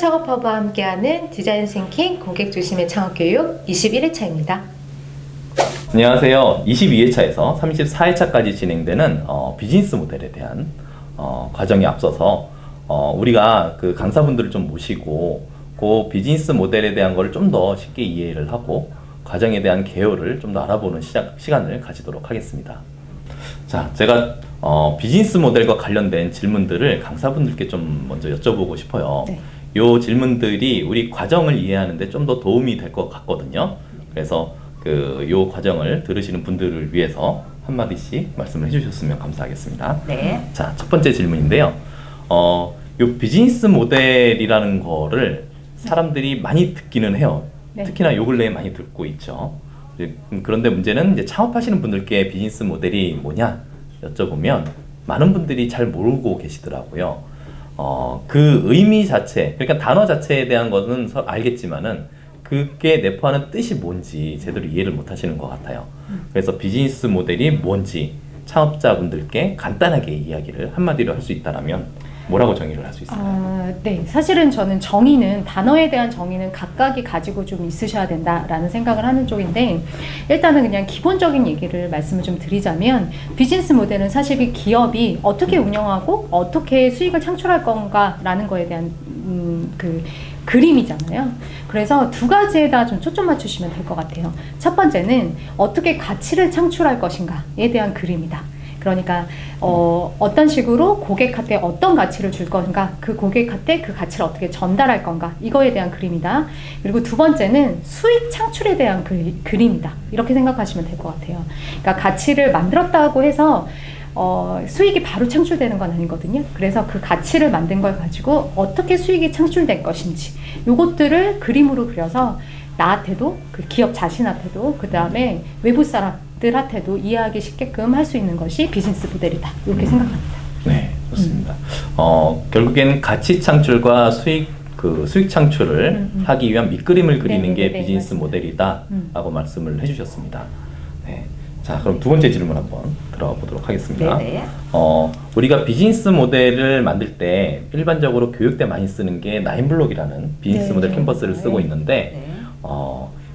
창업허브와 함께하는 디자인 싱킹 고객 중심의 창업교육 21회차입니다. 안녕하세요. 22회차에서 34회차까지 진행되는 비즈니스 모델에 대한 과정에 앞서서 우리가 그 강사분들을 좀 모시고 그 비즈니스 모델에 대한 걸 좀 더 쉽게 이해를 하고 과정에 대한 개요를 좀 더 알아보는 시간을 가지도록 하겠습니다. 자, 제가 비즈니스 모델과 관련된 질문들을 강사분들께 좀 먼저 여쭤보고 싶어요. 네. 요 질문들이 우리 과정을 이해하는데 좀 더 도움이 될 것 같거든요. 그래서 요 과정을 들으시는 분들을 위해서 한마디씩 말씀을 해주셨으면 감사하겠습니다. 네. 자, 첫 번째 질문인데요. 요 비즈니스 모델이라는 거를 사람들이 많이 듣기는 해요. 네. 특히나 요 근래에 많이 듣고 있죠. 그런데 문제는 이제 창업하시는 분들께 비즈니스 모델이 뭐냐 여쭤보면 많은 분들이 잘 모르고 계시더라고요. 그 의미 자체, 그러니까 단어 자체에 대한 것은 알겠지만은 그게 내포하는 뜻이 뭔지 제대로 이해를 못 하시는 것 같아요. 그래서 비즈니스 모델이 뭔지 창업자분들께 간단하게 이야기를 한마디로 할 수 있다면 뭐라고 정의를 할 수 있을까요? 네, 사실은 저는 정의는, 단어에 대한 정의는 각각이 가지고 좀 있으셔야 된다라는 생각을 하는 쪽인데, 일단은 그냥 기본적인 얘기를 말씀을 좀 드리자면, 비즈니스 모델은 사실 이 기업이 어떻게 운영하고 어떻게 수익을 창출할 건가라는 거에 대한 그림이잖아요. 그래서 두 가지에다 좀 초점 맞추시면 될 것 같아요. 첫 번째는 어떻게 가치를 창출할 것인가에 대한 그림이다. 그러니까 어떤 식으로 고객한테 어떤 가치를 줄 건가, 그 고객한테 그 가치를 어떻게 전달할 건가, 이거에 대한 그림이다. 그리고 두 번째는 수익 창출에 대한 그림이다. 이렇게 생각하시면 될 것 같아요. 그러니까 가치를 만들었다고 해서 수익이 바로 창출되는 건 아니거든요. 그래서 그 가치를 만든 걸 가지고 어떻게 수익이 창출될 것인지, 요것들을 그림으로 그려서 나한테도, 그 기업 자신한테도, 그 다음에 외부 사람들한테도 이해하기 쉽게끔 할 수 있는 것이 비즈니스 모델이다. 이렇게 생각합니다. 네, 좋습니다. 결국엔 가치 창출과 수익 창출을 하기 위한 밑그림을 그리는 게 비즈니스 모델이다라고 말씀을 해주셨습니다. 네. 자, 그럼 두 번째 질문 한번 들어가 보도록 하겠습니다. 네네. 우리가 비즈니스 모델을 만들 때 일반적으로 교육 때 많이 쓰는 게 나인블록이라는 비즈니스 네. 모델 캔버스를 쓰고 있는데 네.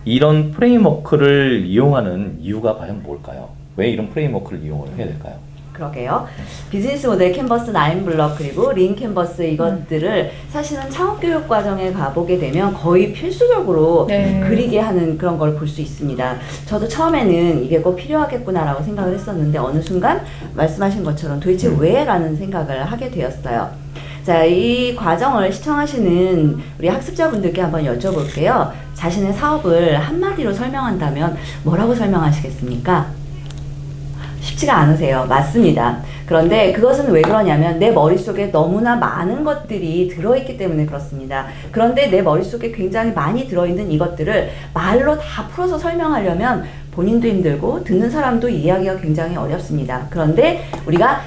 이런 프레임워크를 이용하는 이유가 과연 뭘까요? 왜 이런 프레임워크를 이용을 해야 될까요? 그러게요. 비즈니스 모델 캔버스 9블럭 그리고 린 캔버스 이것들을 사실은 창업교육 과정에 가보게 되면 거의 필수적으로 네. 그리게 하는 그런 걸 볼 수 있습니다. 저도 처음에는 이게 꼭 필요하겠구나라고 생각을 했었는데 어느 순간 말씀하신 것처럼 도대체 왜? 라는 생각을 하게 되었어요. 자, 이 과정을 시청하시는 우리 학습자분들께 한번 여쭤볼게요. 자신의 사업을 한마디로 설명한다면 뭐라고 설명하시겠습니까? 쉽지가 않으세요. 맞습니다. 그런데 그것은 왜 그러냐면 내 머릿속에 너무나 많은 것들이 들어있기 때문에 그렇습니다. 그런데 내 머릿속에 굉장히 많이 들어있는 이것들을 말로 다 풀어서 설명하려면 본인도 힘들고 듣는 사람도 이해하기가 굉장히 어렵습니다. 그런데 우리가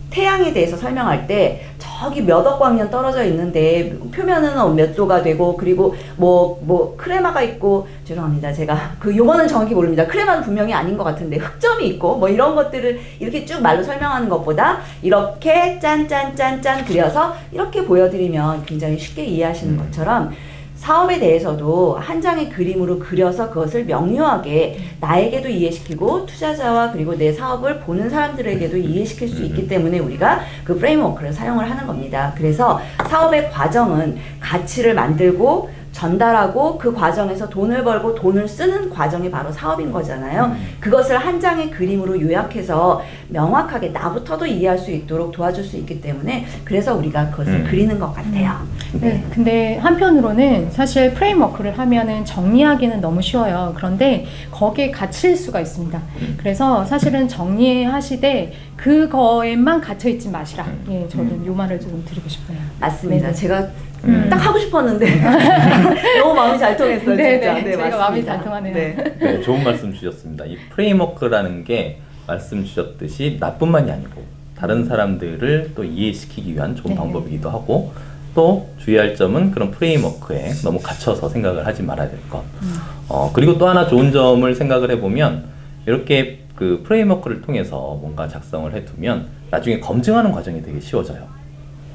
태양에 대해서 설명할 때 저기 몇 억 광년 떨어져 있는데 표면은 몇 도가 되고 그리고 뭐 크레마가 있고, 죄송합니다. 제가 그 용어는 정확히 모릅니다. 크레마는 분명히 아닌 것 같은데 흑점이 있고 뭐 이런 것들을 이렇게 쭉 말로 설명하는 것보다 이렇게 짠짠짠짠 그려서 이렇게 보여드리면 굉장히 쉽게 이해하시는 것처럼 사업에 대해서도 한 장의 그림으로 그려서 그것을 명료하게 나에게도 이해시키고 투자자와 그리고 내 사업을 보는 사람들에게도 이해시킬 수 있기 때문에 우리가 그 프레임워크를 사용을 하는 겁니다. 그래서 사업의 과정은 가치를 만들고 전달하고 그 과정에서 돈을 벌고 돈을 쓰는 과정이 바로 사업인 거잖아요. 그것을 한 장의 그림으로 요약해서 명확하게 나부터도 이해할 수 있도록 도와줄 수 있기 때문에 그래서 우리가 그것을 그리는 것 같아요. 네, 근데 한편으로는 사실 프레임워크를 하면은 정리하기는 너무 쉬워요. 그런데 거기에 갇힐 수가 있습니다. 그래서 사실은 정리하시되 그거에만 갇혀있지 마시라. 예, 저는 요 말을 좀 드리고 싶어요. 맞습니다. 네네. 제가 딱 하고 싶었는데 너무 마음이 잘 통했어요. 네네, 진짜. 네, 저희가 맞습니다. 마음이 잘 통하네요. 네. 네, 좋은 말씀 주셨습니다. 이 프레임워크라는 게 말씀 주셨듯이 나뿐만이 아니고 다른 사람들을 또 이해시키기 위한 좋은 방법이기도 하고, 또 주의할 점은 그런 프레임워크에 너무 갇혀서 생각을 하지 말아야 될 것. 그리고 또 하나 좋은 점을 생각을 해보면 이렇게 그 프레임워크를 통해서 뭔가 작성을 해두면 나중에 검증하는 과정이 되게 쉬워져요.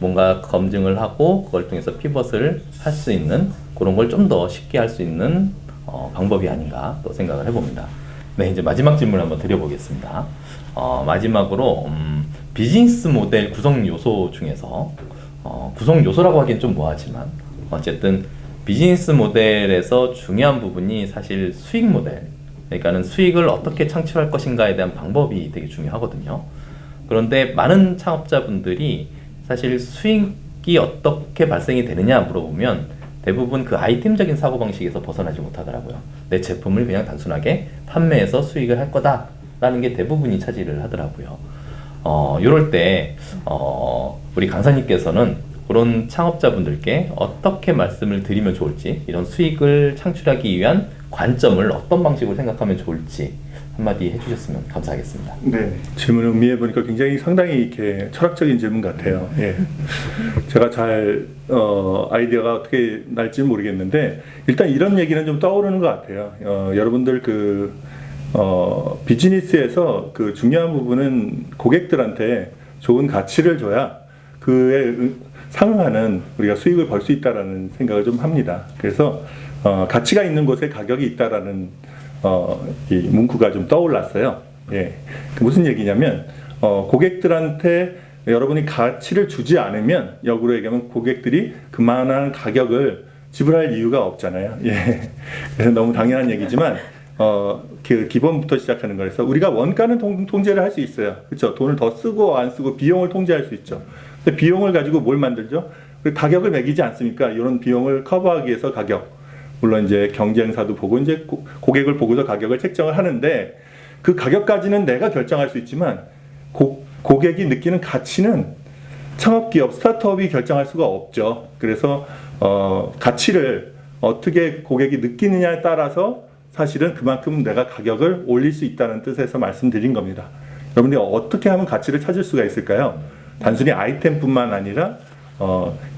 뭔가 검증을 하고 그걸 통해서 피벗을 할 수 있는 그런 걸 좀 더 쉽게 할 수 있는 방법이 아닌가 또 생각을 해봅니다. 네, 이제 마지막 질문 한번 드려보겠습니다. 마지막으로 비즈니스 모델 구성 요소 중에서 구성 요소라고 하기엔 좀 뭐하지만 어쨌든 비즈니스 모델에서 중요한 부분이 사실 수익 모델, 그러니까는 수익을 어떻게 창출할 것인가에 대한 방법이 되게 중요하거든요. 그런데 많은 창업자분들이 사실 수익이 어떻게 발생이 되느냐 물어보면 대부분 그 아이템적인 사고방식에서 벗어나지 못하더라고요. 내 제품을 그냥 단순하게 판매해서 수익을 할 거다라는 게 대부분이 차지를 하더라고요. 이럴 때 우리 강사님께서는 그런 창업자분들께 어떻게 말씀을 드리면 좋을지, 이런 수익을 창출하기 위한 관점을 어떤 방식으로 생각하면 좋을지 한마디 해주셨으면 감사하겠습니다. 네, 질문을 음미해 보니까 굉장히 상당히 이렇게 철학적인 질문 같아요. 예. 제가 잘 아이디어가 어떻게 날지 모르겠는데 일단 이런 얘기는 좀 떠오르는 것 같아요. 여러분들 비즈니스에서 그 중요한 부분은 고객들한테 좋은 가치를 줘야 그에 상응하는 우리가 수익을 벌 수 있다라는 생각을 좀 합니다. 그래서 가치가 있는 곳에 가격이 있다라는 이 문구가 좀 떠올랐어요. 예, 무슨 얘기냐면 고객들한테 여러분이 가치를 주지 않으면 역으로 얘기하면 고객들이 그만한 가격을 지불할 이유가 없잖아요. 예, 그래서 너무 당연한 얘기지만 그 기본부터 시작하는 거라서 우리가 원가는 통제를 할 수 있어요. 그렇죠? 돈을 더 쓰고 안 쓰고 비용을 통제할 수 있죠. 근데 비용을 가지고 뭘 만들죠? 가격을 매기지 않습니까? 이런 비용을 커버하기 위해서 가격. 물론 이제 경쟁사도 보고 이제 고객을 보고서 가격을 책정을 하는데 그 가격까지는 내가 결정할 수 있지만 고객이 느끼는 가치는 창업기업, 스타트업이 결정할 수가 없죠. 그래서 가치를 어떻게 고객이 느끼느냐에 따라서 사실은 그만큼 내가 가격을 올릴 수 있다는 뜻에서 말씀드린 겁니다. 여러분들이 어떻게 하면 가치를 찾을 수가 있을까요? 단순히 아이템뿐만 아니라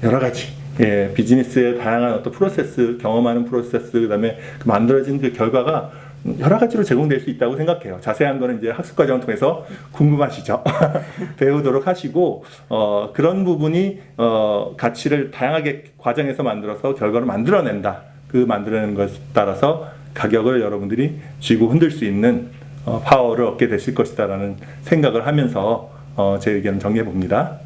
여러 가지 비즈니스의 다양한 어떤 프로세스, 경험하는 프로세스, 그다음에 만들어진 그 결과가 여러 가지로 제공될 수 있다고 생각해요. 자세한 거는 이제 학습 과정을 통해서 궁금하시죠? 배우도록 하시고 그런 부분이 가치를 다양하게 과정에서 만들어서 결과를 만들어낸다. 그 만들어내는 것에 따라서 가격을 여러분들이 쥐고 흔들 수 있는 파워를 얻게 되실 것이다라는 생각을 하면서 제 의견을 정리해 봅니다.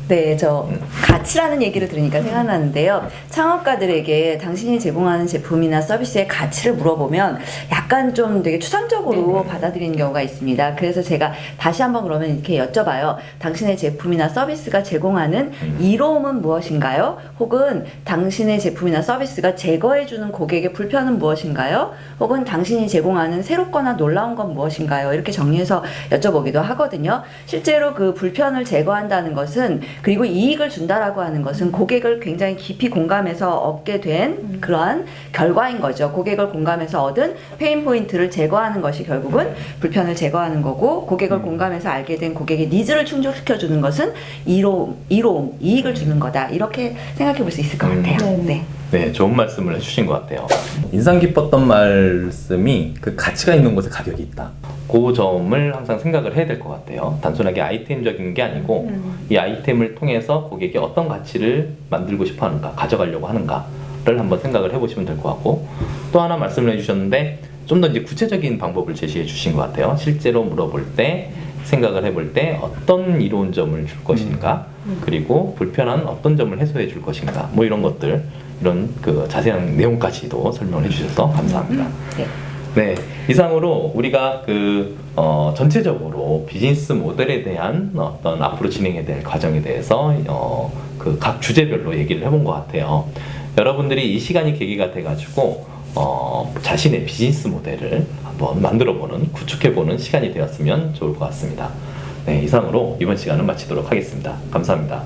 네, 저 가치라는 얘기를 들으니까 생각나는데요. 창업가들에게 당신이 제공하는 제품이나 서비스의 가치를 물어보면 약간 좀 되게 추상적으로 받아들이는 경우가 있습니다. 그래서 제가 다시 한번 그러면 이렇게 여쭤봐요. 당신의 제품이나 서비스가 제공하는 이로움은 무엇인가요? 혹은 당신의 제품이나 서비스가 제거해주는 고객의 불편은 무엇인가요? 혹은 당신이 제공하는 새롭거나 놀라운 건 무엇인가요? 이렇게 정리해서 여쭤보기도 하거든요. 실제로 그 불편을 제거한다는 것은, 그리고 이익을 준다라고 하는 것은 고객을 굉장히 깊이 공감해서 얻게 된 그러한 결과인 거죠. 고객을 공감해서 얻은 페인 포인트를 제거하는 것이 결국은 불편을 제거하는 거고, 고객을 공감해서 알게 된 고객의 니즈를 충족시켜 주는 것은 이로움, 이익을 주는 거다. 이렇게 생각해 볼 수 있을 것 같아요. 네. 네, 좋은 말씀을 해주신 것 같아요. 인상 깊었던 말씀이 그 가치가 있는 곳에 가격이 있다. 그 점을 항상 생각을 해야 될 것 같아요. 단순하게 아이템적인 게 아니고 이 아이템을 통해서 고객이 어떤 가치를 만들고 싶어 하는가, 가져가려고 하는가를 한번 생각을 해보시면 될 것 같고, 또 하나 말씀을 해주셨는데 좀 더 이제 구체적인 방법을 제시해 주신 것 같아요. 실제로 물어볼 때, 생각을 해볼 때 어떤 이로운 점을 줄 것인가, 그리고 불편한 어떤 점을 해소해 줄 것인가, 뭐 이런 것들, 이런 그 자세한 내용까지도 설명을 해주셔서 감사합니다. 네, 이상으로 우리가 전체적으로 비즈니스 모델에 대한 어떤 앞으로 진행해야 될 과정에 대해서 그 각 주제별로 얘기를 해본 것 같아요. 여러분들이 이 시간이 계기가 돼가지고 자신의 비즈니스 모델을 한번 만들어보는, 구축해보는 시간이 되었으면 좋을 것 같습니다. 네, 이상으로 이번 시간은 마치도록 하겠습니다. 감사합니다.